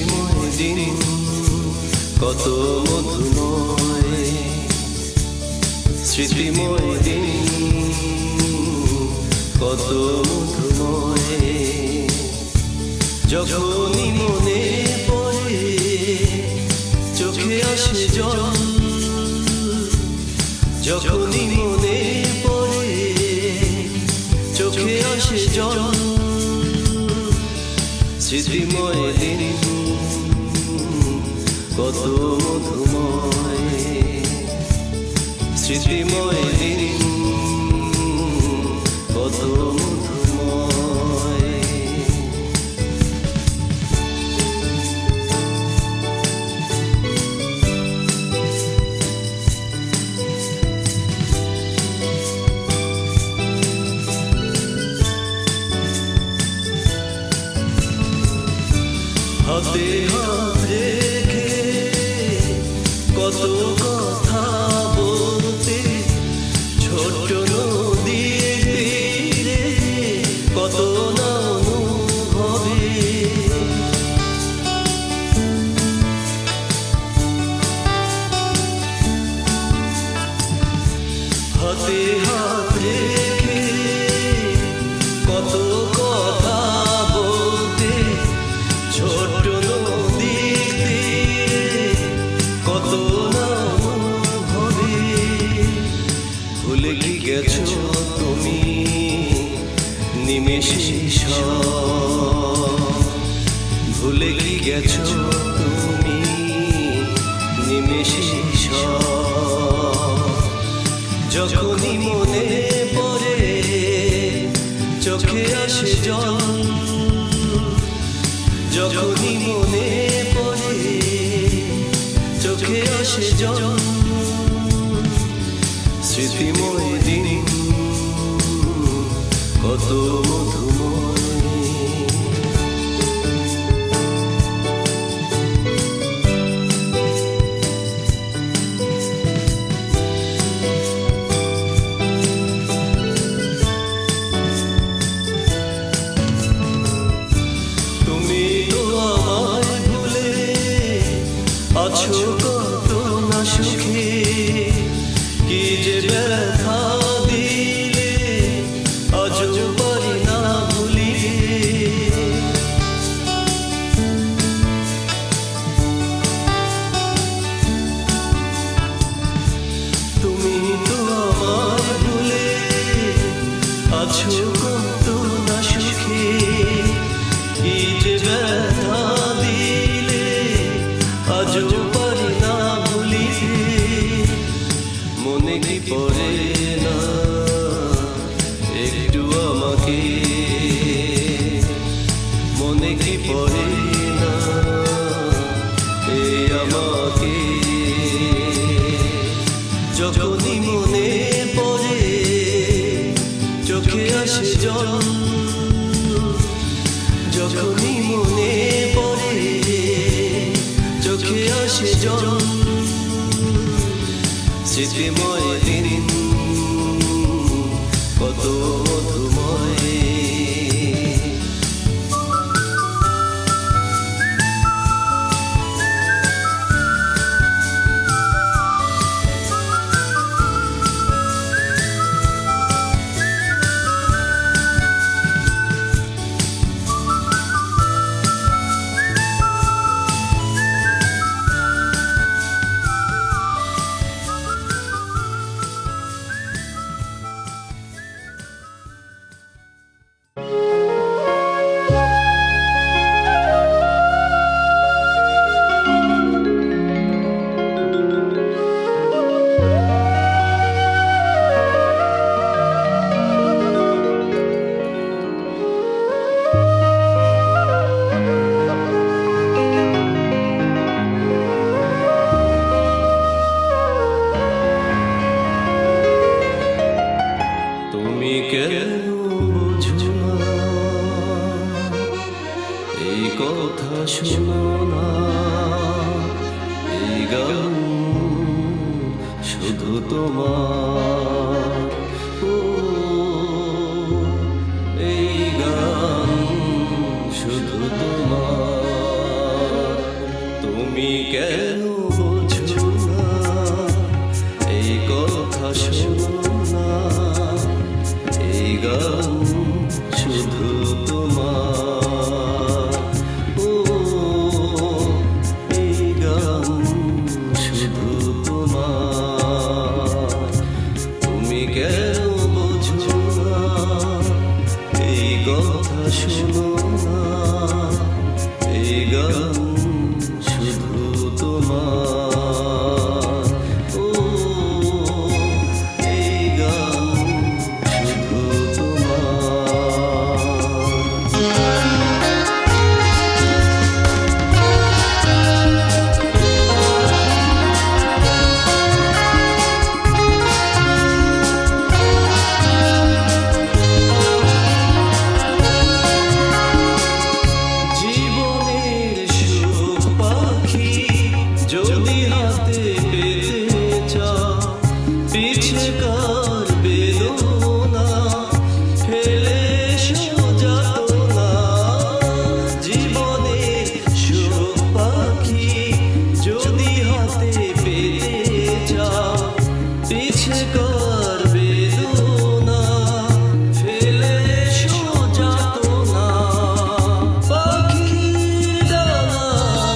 স্মৃতিময় দিন কত মধুময়, স্মৃতিময় দিন কত মধুময়। যখনই মনে পড়ে চোখে আসে জল, যখনই মনে পড়ে চোখে আসে জল। স্মৃতিময় দিন কত মধুময়, স্মৃতিময় দিন কত মধুময়। হাতে হাত রেখে কত কথা বলতে, ছোট নদীর তীরে কত না অনুভবে। হাতে হাত রেখে কত কথা বলতে, ছোট নদীর তীরে কত না অনুভবে। ভুলে কি গেছো তুমি নিমেষে সব, ভুলে কি গেছো তুমি নিমেষে সব। যখনই মনে পড়ে চোখে আসে জল, যখনই মনে পড়ে চোখে আসে জল। স্মৃতিময় দিন কত মধুময়। তুমি তো আমায় ভুলে আছো কত না সুখে, কি যে ব্যথা দিলে আজও পারি না ভুলিতে। তুমি তো আমায় ভুলে আছো কত না সুখে, কি যে ব্যথা দিলে আজও পারি না ভুলিতে। মনে কি পড়ে না একটু আমাকে, মনে কি পড়ে না এই আমাকে। যখনই মনে পড়ে চোখে আসে জল, যখনই মনে পড়ে চোখে আসে জল। স্মৃতিময় দিন কত মধুময়। কথা শোনো না, এই গান শুধু তোমার। ও এই গান শুধু তোমার। তুমি কেন বোঝো না, এই কথা শোনো না, এই গান শুধু তোমার। ও এই গান শুধু তোমার। তুমি কেন বোঝো না, এই কথা শোনো না, এই গান শুধু তোমার। ও এই গান শুধু জীবনের সুখ পাখি যদি হাতে পেতে চাও, পিছে কার বেদনা ফেলে সোজাতো না। জীবনের সুখ পাখি যদি হাতে পেতে চাও, পিছে কার বেদনা ফেলে সোজাতো না। পাখির ডানা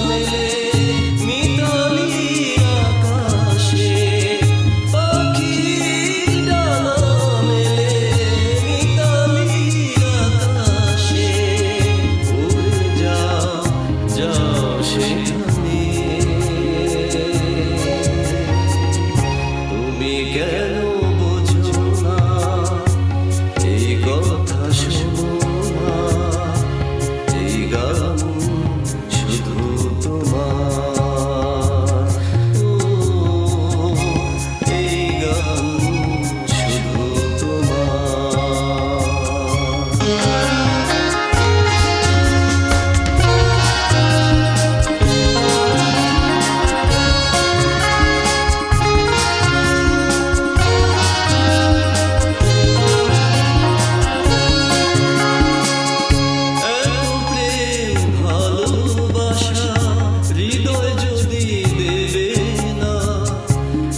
মেলে মিতালি আকাশে, পাখির ডানা মেলে মিতালি আকাশে। উড়ে যাও যাও সেখানে, তুমি কেন বোঝো না, এই কথা শোনো না, এই গান শুধু তোমার। ও এই গান শুধু তোমার। এত প্রেম ভালোবাসা হৃদয় যদি দেবে না,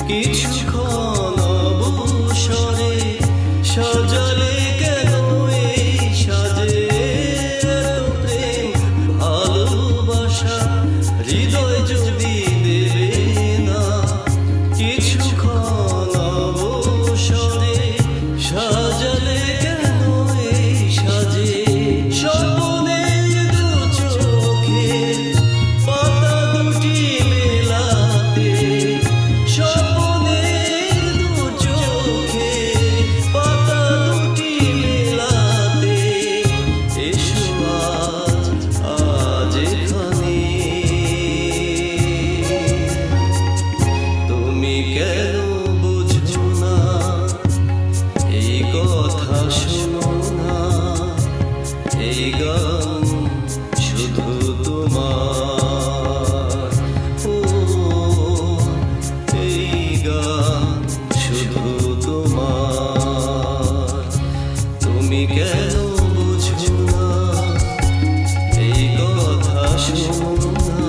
কিছুক্ষণ অবসরে সাজালে কেন এই সাজে। এত প্রেম ভালোবাসা হৃদয় যদি দেবে না, কিছুক্ষণ অবসরে সাজালে কেন এই সাজে। স্বপ্নের দু চোখের পাতা দুটি মেলাতে, স্বপ্নের দু চোখের পাতা দুটি মেলাতে। এসো আজ আজ এখানে, তুমি কেন বুঝো না, এই কথা শোনো না, এই গান শুধু তোমার। ও এই গান শুধু তোমার। তুমি কেন বুঝো না, এই কথা শোনো না,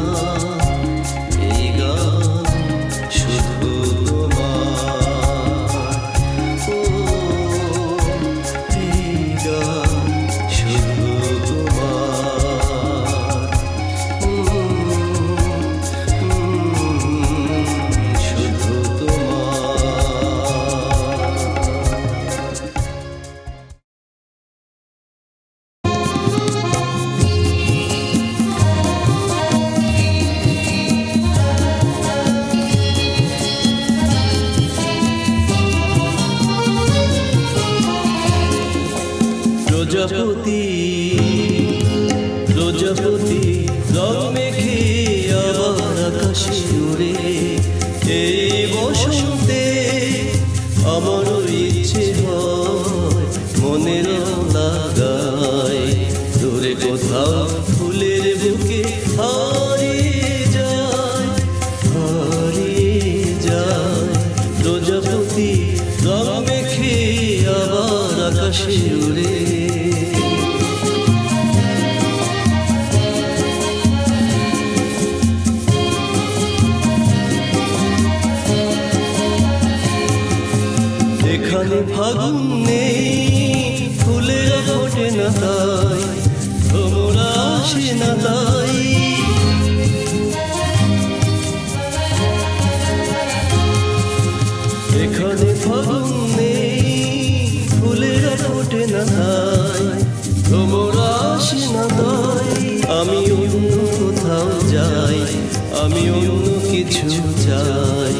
এই গান শুধু তোমার। ও এই গান শুধু তোমার। শুধু প্রজাপতি প্রজাপতি রং মেখে আবার আকাশে উড়ে, এই বসন্তে আমারও ইচ্ছে হয় মনে রং লাগায়। দূরে কোথাও ফুলের বুকে হারিয়ে যায়, হারিয়ে যায়। প্রজাপতি রং মেখে আবার আকাশে উড়ে। এখানে ফাগুন নেই, ফুলেরা ফোটে না তাই, ভ্রমরা আসে না তাই। এখানে ফাগুন নেই, ফুলেরা ফোটে না তাই, ভ্রমরা আসে না তাই। আমি অন্য কোথাও যাই, আমি অন্য কিছু চাই,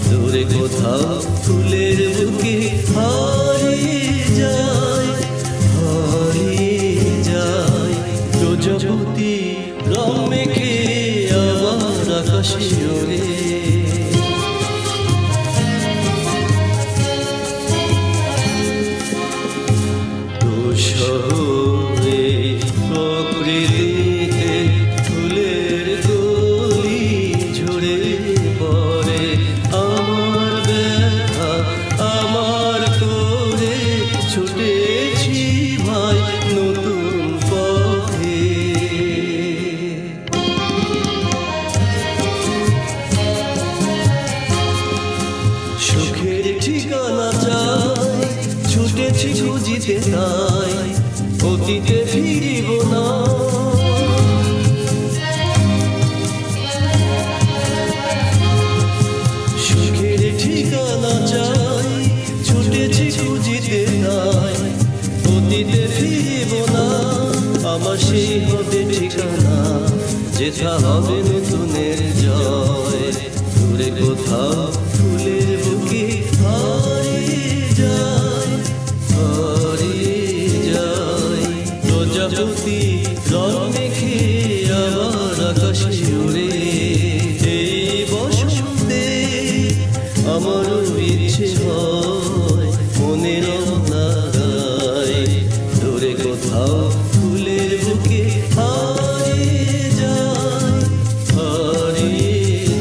দূরে কোথাও ফুলের বুকে হারিয়ে যাই, হারিয়ে যাই। প্রজাপতি রং মেখে আবার আকাশে ওড়ে, শহরে প্রকৃতিতে ফুলের কলি ঝরে পড়ে। আমার ব্যথা আমার করে ছুটেছি ভাই নতুন পথে। সুখের ঠিকানা চাই, ছুটেছি খুঁজিতে তাই, অতীতে ফিরিব না। সুখের ঠিকানা চাই, ছুটেছি খুঁজিতে তাই, অতীতে ফিরিব না। আমার সেই হবে ঠিকানা, যেথা হবে নতুনের জয়, দূরে কোথাও ফুলের বুকে হারিয়ে যায়, হারিয়ে যায়। প্রজাপতি রং মেখে আবার আকাশে ওড়ে। এই বসন্তে আমারও ইচ্ছে হয় মনে রং লাগাই, দূরে কোথাও ফুলের বুকে হারিয়ে যায়, হারিয়ে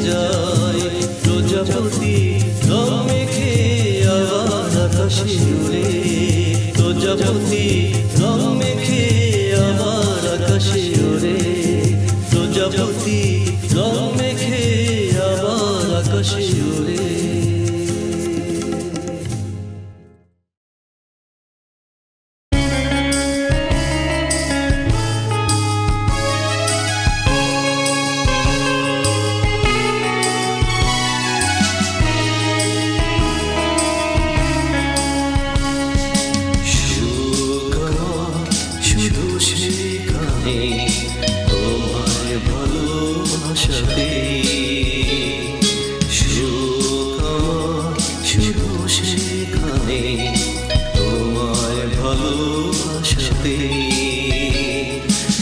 যায়। প্রজাপতি রং মেখে আবার আকাশে ওড়ে, প্রজাপতি রং মেখে আবার আকাশে ওড়ে, প্রজাপতি রং মেখে আবার আকাশে ওড়ে। তোমায় ভালোবাসাতে সুখ আমার শুধু সেখানে, তোমায় ভালোবাসাতে।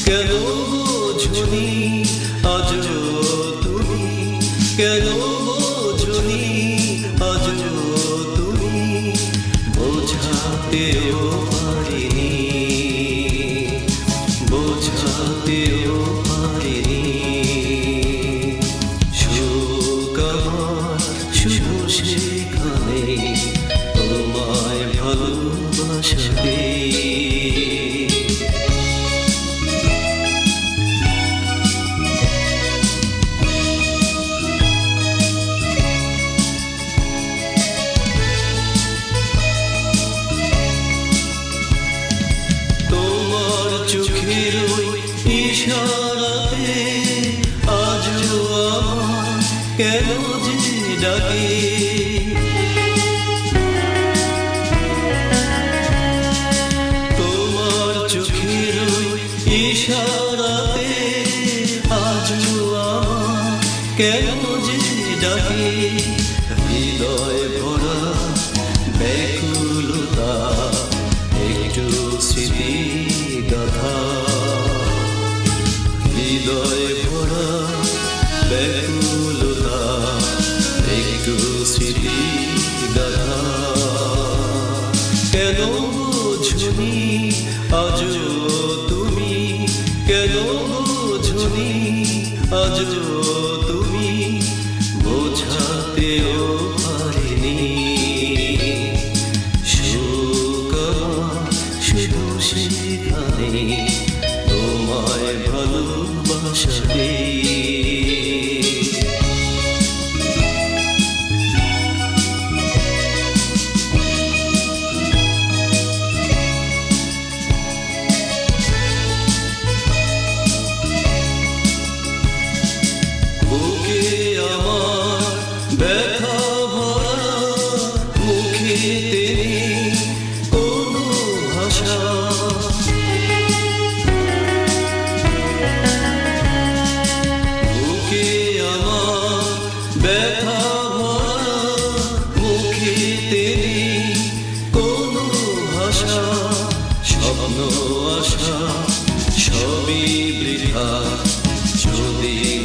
কেন বোঝনি আজও তুমি, কেন বোঝনি আজও তুমি, বোঝাতেও পারিনি, বোঝাতেও পারিনি। সুখ আমার শুধু সেখানে, তোমায় ভালোবাসাতে। তোমার চোখের ইশারাতে আজও আমার কেন যে ডাকে, তোমার চোখের ইশারাতে আজও আমার কেন যে ডাকে। হৃদয় ভরা ব্যাকুলতা একটু স্মৃতি গাথা, হৃদয় ভরা ব্যাকুলতা একটু স্মৃতি গাথা। কেন বোঝনি আজও তুমি, কেন বোঝনি আজও তুমি, বোঝাতেও পারিনি। সুখ আমার শুধু সেখানে, তোমায় ভালোবাসাতে।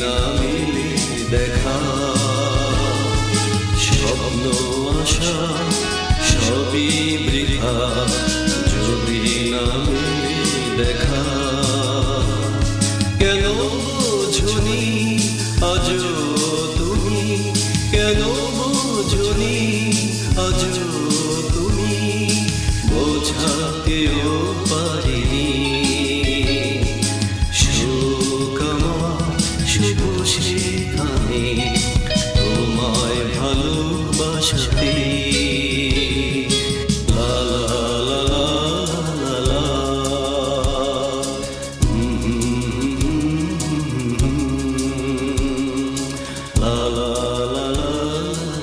না মিলে দেখা, স্বপ্ন আশা সবই বৃথা যদি না মিলে দেখা। কেন বোঝনি আজও তুমি, কেন বোঝনি আজও তুমি, বোঝাতেও পারিনি সুখ আমার শুধু সেখানে তোমায় ভালোবাসাতে। লা লা লা লা লা, লা লা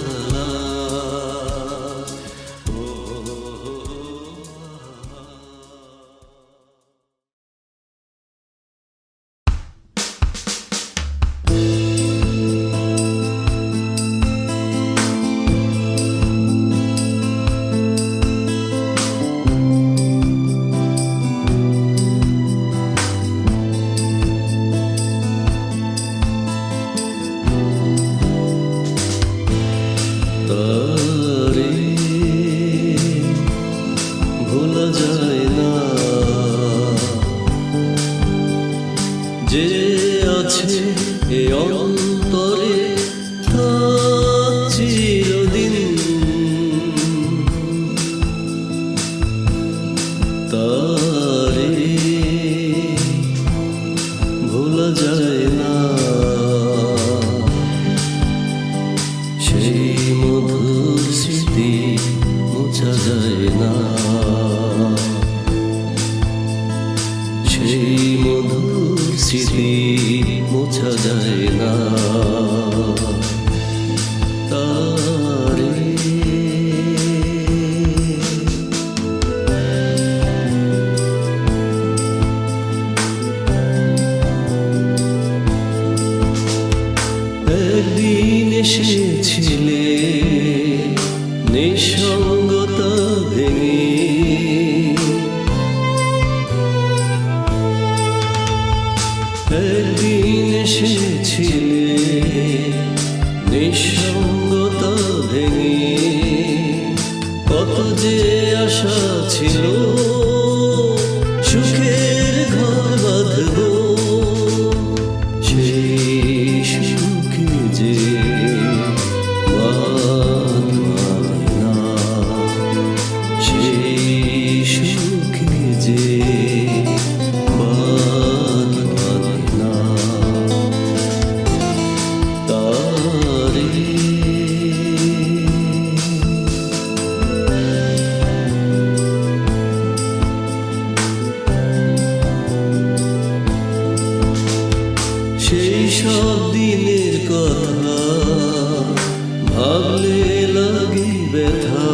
লা লা, ও। তারে ভোলা যায় না যে আছে এ অন্তরে তার চিরদিন। তারে ভোলা যায় না সেই মধুর স্মৃতি মোছা যায় না, সেই মধুর স্মৃতি মোছা যায় না। তারে একদিন এসেছিলে নিঃসঙ্গতা ভেঙে, একদিন এসেছিলে নিঃসঙ্গতা ভেঙে। কত যে আশা ছিল সুখের ঘর বাঁধব, সেই সুখে যে বাঁধ মানে না, সেই সুখে যে বাঁধ মানে না। তারে সেই সব দিনের কথা ভাবলে লাগে ব্যথা,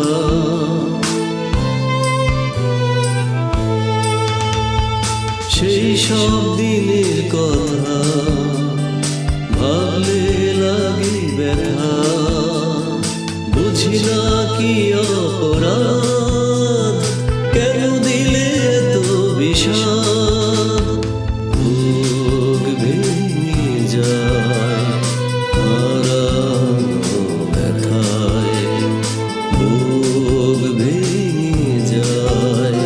সেই সব দিনের কথা ভাবলে লাগে ব্যথা। বুঝি না কি অপরাধ, কেন দিলে এত বিষাদ। বুক ভেঙে যায় হারানো ব্যথায়, বুক ভেঙে যায়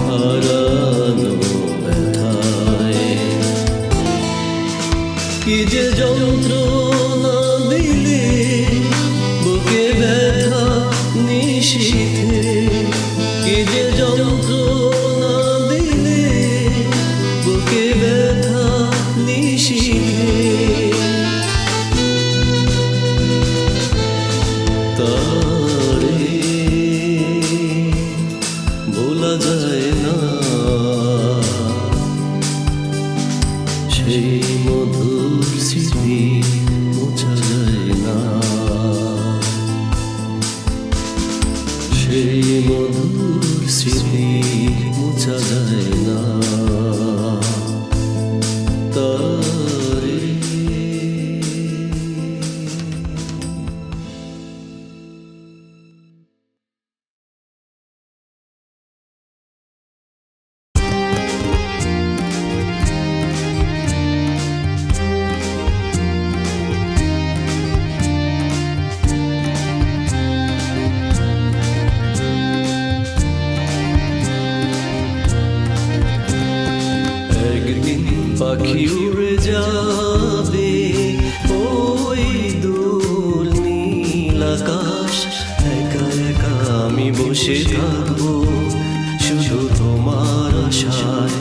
হারানো ব্যথায়। কি যে যন্ত্রণা দিলে বুকে ব্যথা নিশীথে, কি যে যন্ত্রণা দিলে বুকে ব্যথা নিশীথে। তারে ভোলা যায় না সেই মধুর স্মৃতি পাখি উড়ে যাবে ওই দূর নীল আকাশ। একা একা আমি বসে থাকবো শুধু তোমার আশায়।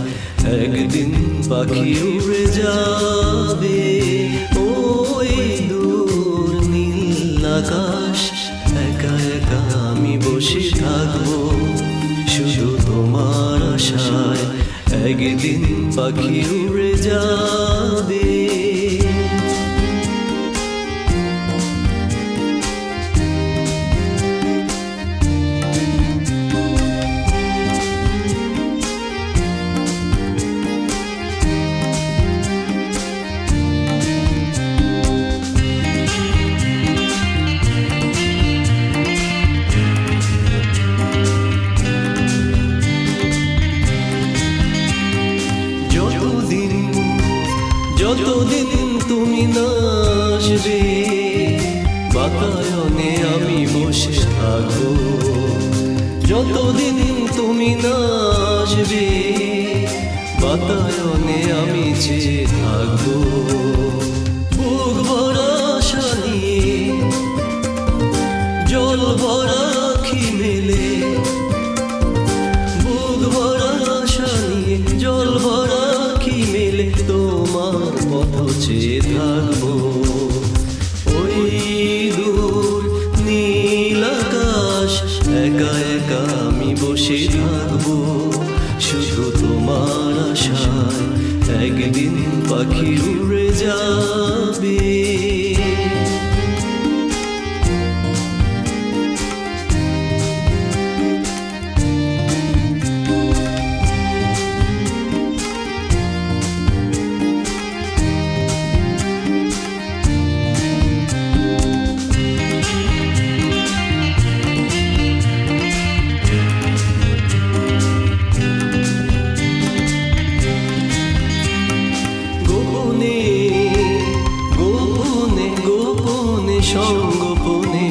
একদিন পাখি উড়ে যাবে ওই দূর নীল আকাশ। একা একা আমি বসে থাকবো শুধু তোমার আশায়। একদিন পাখি উড়ে যাবে। যতদিন তুমি না আসবে বাতায়নে আমি বসে থাকবো। যতদিন তুমি না আসবে বাতায়নে আমি চেয়ে থাকবো। বুক ভরা আশা নিয়ে জল ভরা আখি মেলে, বুক ভরা আশা নিয়ে জল ভরা আখি মেলে তোমার পথ চেয়ে থাকবো। ওই দূর নীল আকাশ একা একা আমি বসে থাকবো শুধু তোমার আশায়। একদিন পাখি উড়ে যাবে। সঙ্গোপনে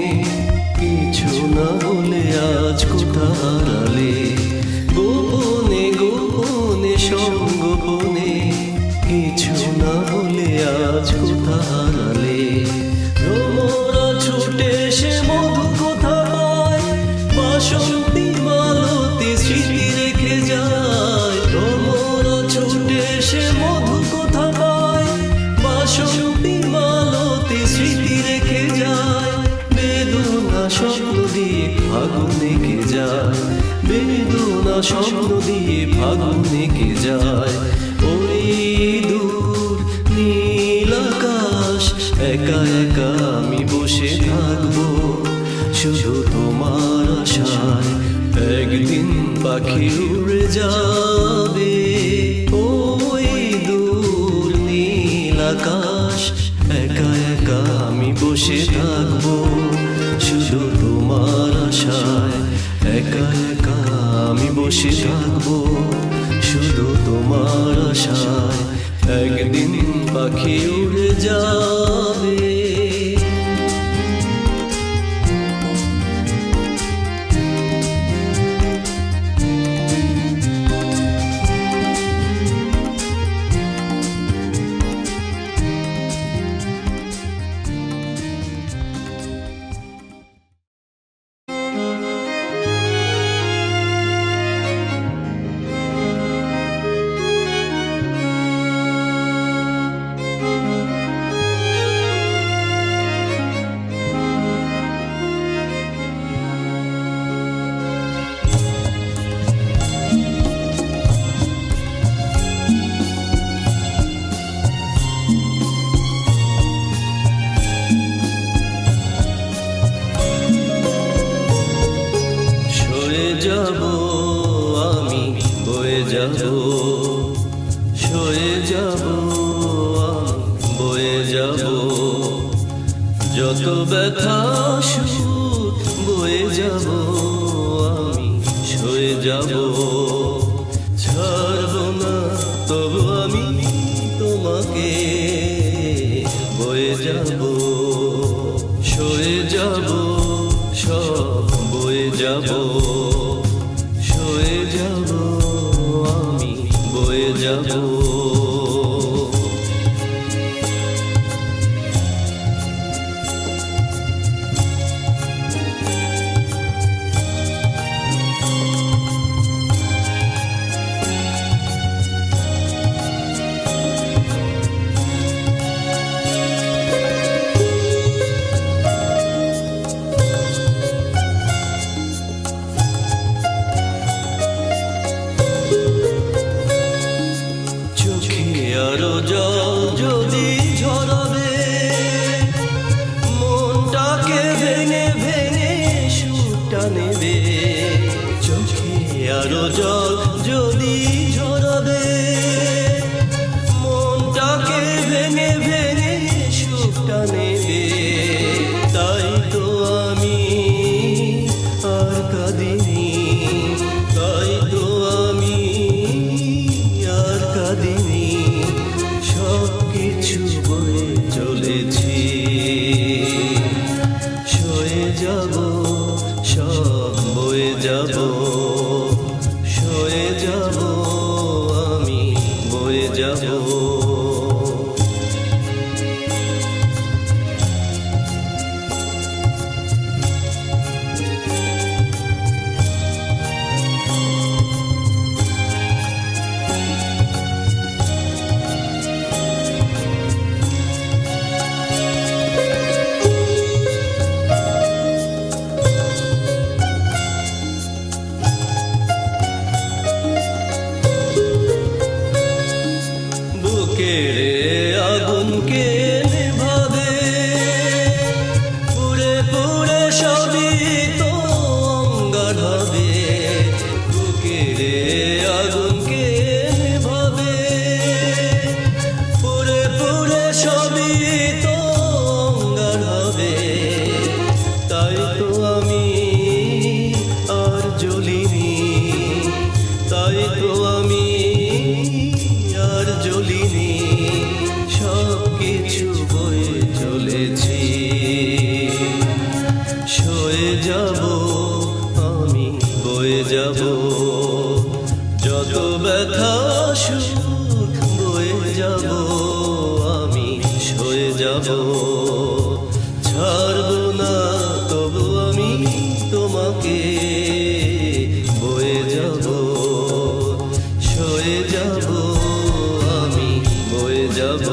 কিছু না বলে আজ কোথালে, গোপনে গোপনে সঙ্গোপনে কিছু না বলে আজ কোথালে। ভ্রমরা ছুটে সে মধু কোথা পায়, বাসন্তী মালতী স্মৃতি রেখে যায়। ভ্রমরা ছুটে সে মধু কোথা পায়, বাসন্তী মালতী স্মৃতি রেখে যায়। বেদনা স্বপ্ন দিয়ে ফাগুন এঁকে যায়, বেদনা স্বপ্ন দিয়ে ফাগুন এঁকে যায়। ওই দূর নীল আকাশ একা একা আমি বসে থাকবো শুধু তোমার আশায়। একদিন পাখি উড়ে যাবে ওই দূর নীল আকাশ। একা একা আমি বসে থাকবো শুধু তোমার আশায়। একা একা আমি বসে থাকবো শুধু তোমার আশায়। একদিন পাখি উড়ে যাবে। যাব আমি বয়ে যাব, সয়ে যাব আমি বয়ে যাব। যত ব্যথা সুখ বয়ে যাব আমি সয়ে যাব। ছাড়ব না তবু আমি তোমাকে বয়ে যাব, সয়ে যাব সব বয়ে যাব। সয়ে যাব আমি বয়ে যাব। ছাড়বো না তবু আমি তোমাকে, বয়ে যাব সয়ে যাব আমি, বয়ে যাব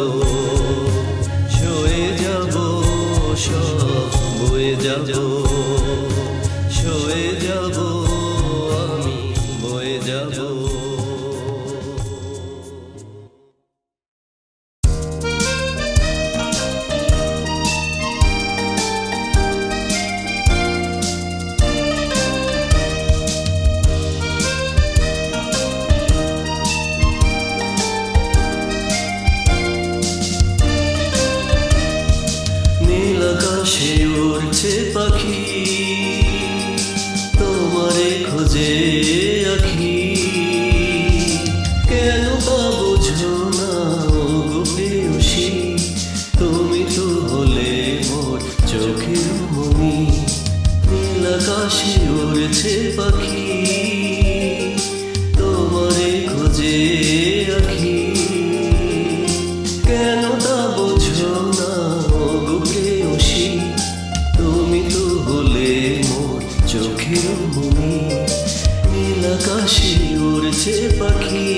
সয়ে যাব সব বয়ে যাব, সয়ে যাব আমি, বয়ে যাব। নীল আকাশে উড়ছে পাখি, তোমারে খোঁজে আখি, কেন তা বুঝো না গো প্রেয়সী, তুমি তো হলে মোর চোখের মনি। নীল আকাশে উড়ছে পাখি, তোমারে খোঁজে আখি, কেন তা বুঝো না গো প্রেয়সী, তুমি তো হলে মোর চোখের মনি। নীল আকাশে উড়ছে পাখি,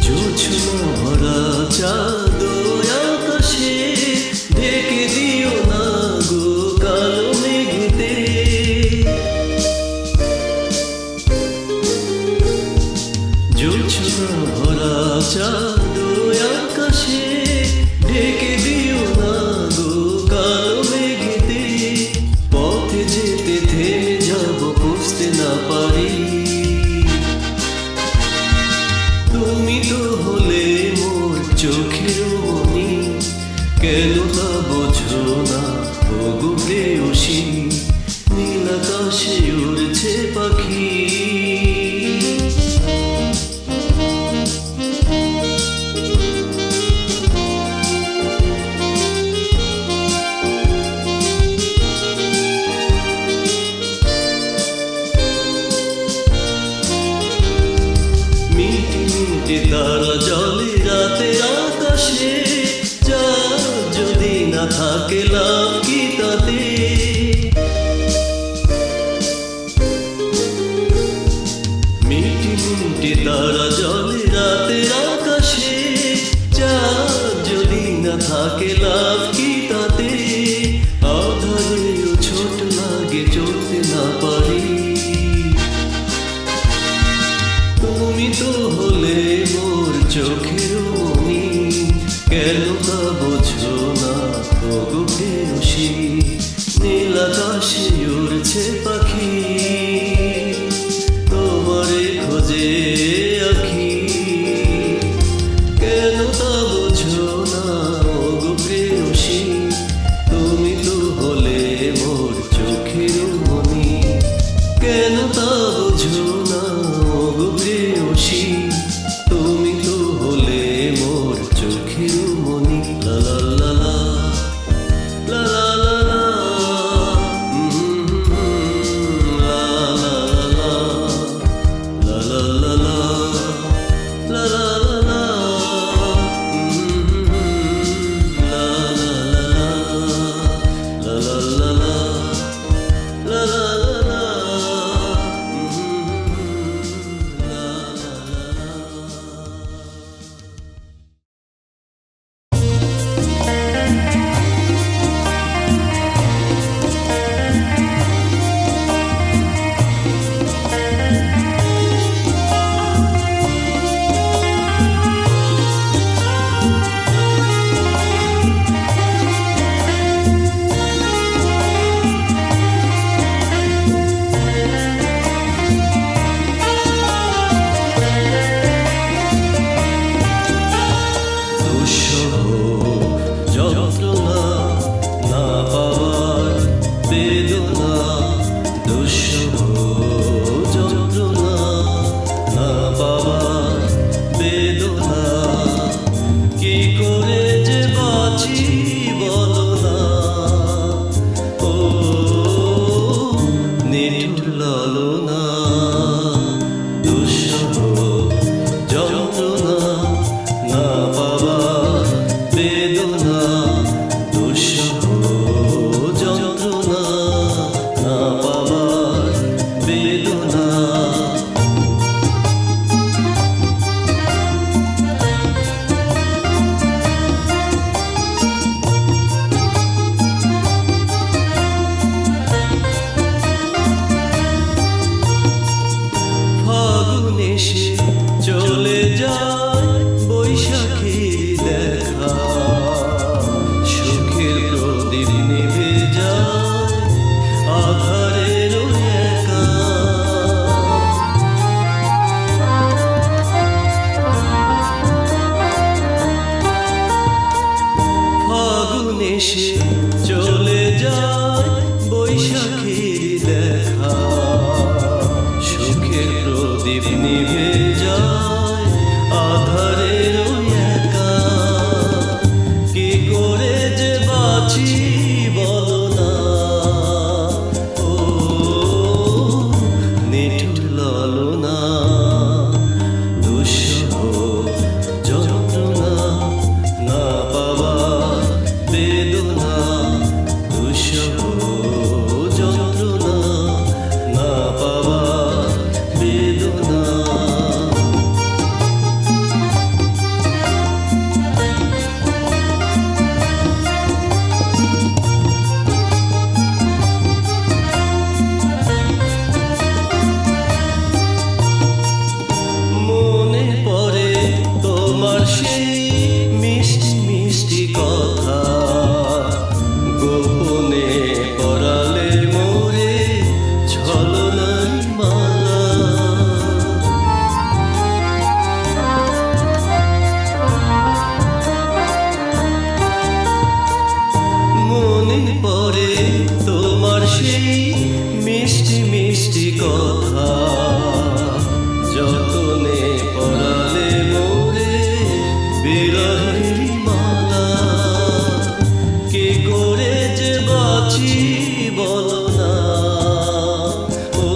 জোছনা ভরা চাঁদ আকাশে, ঢেকে দিও না গো কালো মেঘেতে। জোছনা ভরা চাঁদ আকাশে, ঢেকে দিও না গো কালো মেঘেতে। পথে যেতে থেমে যাব, বুঝতে না পারি, তুমি তো হলে মোর চোখের মনি, কেন তা বোঝো না ও গো প্রেয়সী। নীল আকাশে উড়ছে পাখি, মিটি মিটি তারা জলে রাতের আকাশে, চাঁদ যদি না থাকে লাভ কি তাতে। মিটি মিটি তারা জলে রাতের আকাশে, চাঁদ যদি না থাকে লাভ কি তাতে। আধারেও ছোট লাগে, চলতে না পারি, তুমি তো হলে মোর চোখের মনি, কেন তা বোঝো না ও গো প্রেয়সী। নীল আকাশে উড়ছে পাখি, তোমারে খোঁজে আখি, কেন তা বোঝো না ও গো প্রেয়সী। তুমি তো হলে মোর চোখের মনি, কেন তা বোঝো না ও গো প্রেয়সী। তুমি তো হলে মোর চোখের মনি। লা লা লা লা এসে চলে যায় বৈশাখীর দেখা, সুখের প্রদীপ নিভে যায় আধারের একা। কি করে যে বাঁচি বলো না, ও নিঠুর লালনা, দুঃসহ যন্ত্রণা, না পাওয়া বেদনা, দুঃসহ যন্ত্রণা, না পাওয়া বেদনা। মনে পড়ে তোমার সেই মিষ্টি মিষ্টি কথা, গোপনে পরালে মোরে ছলনার মালা। মনে পড়ে তোমার সেই মিষ্টি মিষ্টি কথা, যতনে পরালে মোরে বিরহের মালা। কি করে যে বাঁচি বলো না, ও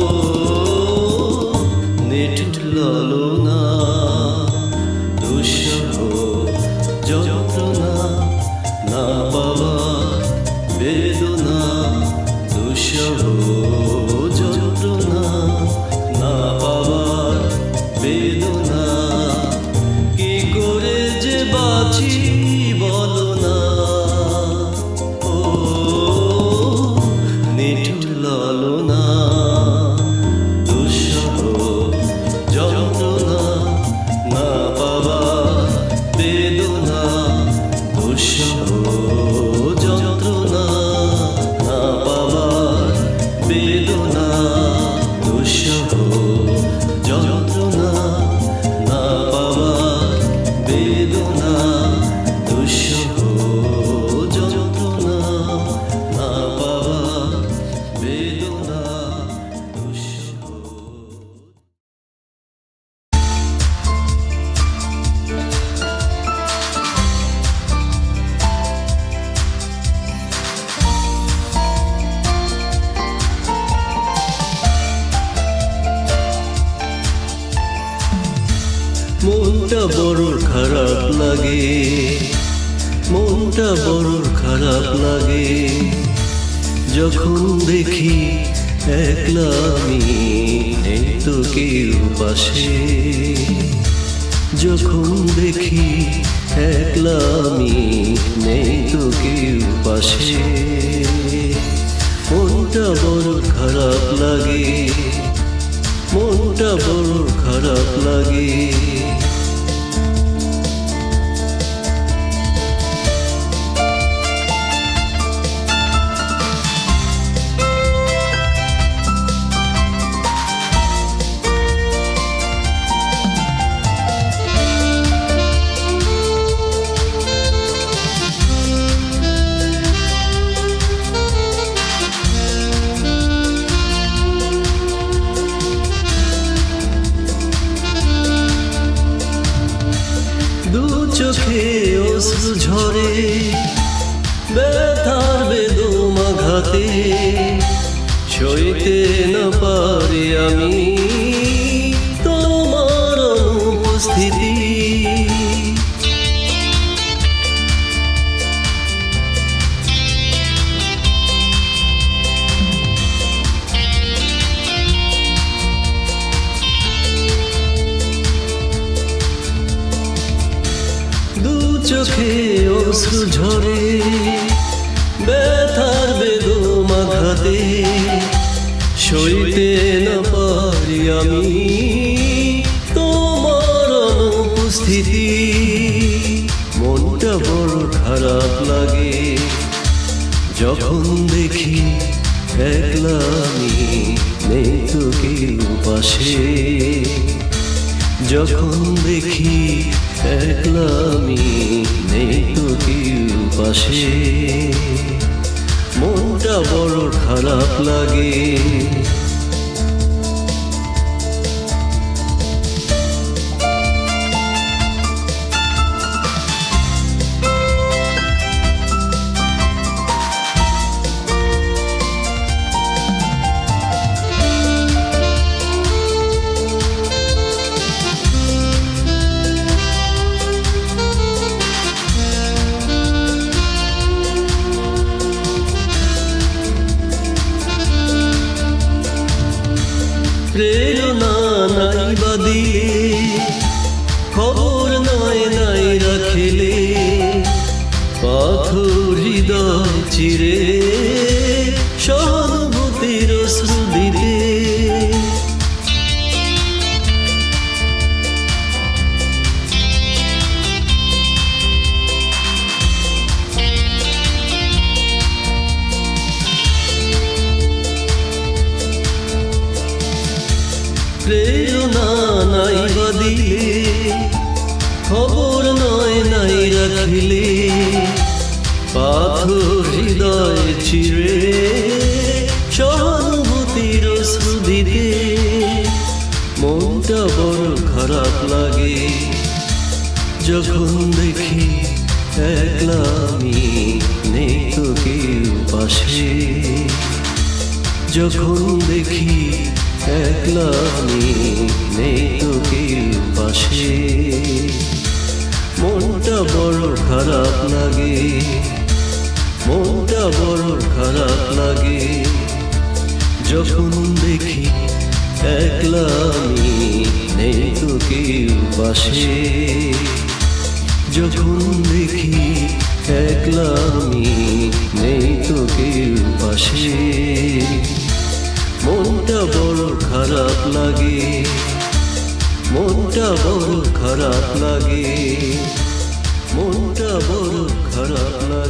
নিঠুর লালনা, দুঃসহ যন্ত্রণা, না পাওয়া বেদনা, দুঃসহ যন্ত্রণা, না পাওয়ার বেদনা। কি করে যে বাঁচি বলো না, ও নিঠুর লালনা, দুঃসহ যন্ত্রণা, না পাওয়ার বেদনা, দুঃসহ যন্ত্রণা, না পাওয়ার বেদনা, দুঃসহ যন্ত্রণা, না পাওয়ার বেদনা, দুঃসহ যন্ত্রণা, না পাওয়ার বেদনা, দুঃসহ। মনটা বড় খারাপ লাগে, মনটা বড় খারাপ লাগে, যখন দেখি একলা আমি, নেই তো কেউ পাশে। যখন দেখি একলা আমি, নেই তো কেউ পাশে। মনটা বড় খারাপ লাগে, মনটা বড় খারাপ লাগে। চোখে অশ্রু ঝরে, ব্যথার বেদমাঘাতে, সইতে না পারি আমি তোমার অনুপস্থিতি। চোখে অশ্রু ঝরে, ব্যথার বেদমাঘাতে, সইতে না পারি আমি তোমার অনুপস্থিতি। মনটা বড় খারাপ লাগে, যখন দেখি একলা আমি, নেই তো কেউ পাশে। যখন দেখি একলা আমি, নেই তো কেউ পাশে, মনটা বড় খারাপ লাগে। প্রেরণা নাই বা দিলে, খবর নাই নাই রাখিলে, পাথর হৃদয় চিরে সহানুভূতির অশ্রু দিলে। প্রেরণা নাই বা দিলে, খবর নয় নাই রাখিলে, পাথর হৃদয় চিরে সহানুভূতির অশ্রু দিতে, মনটা বড় খারাপ লাগে। যখন দেখি একলা আমি, নেই তো কেউ পাশে, যখন দেখি একলা আমি, নেই তো কেউ পাশে, মনটা বড় খারাপ লাগে, মনটা বড় খারাপ লাগে। যখন দেখি একলা আমি, নেই তো কেউ পাশে, যখন দেখি একলা আমি, নেই তো কেউ পাশে, মনটা বড় খারাপ লাগে, মনটা বড় খারাপ লাগে, মনটা বড় খারাপ লাগে।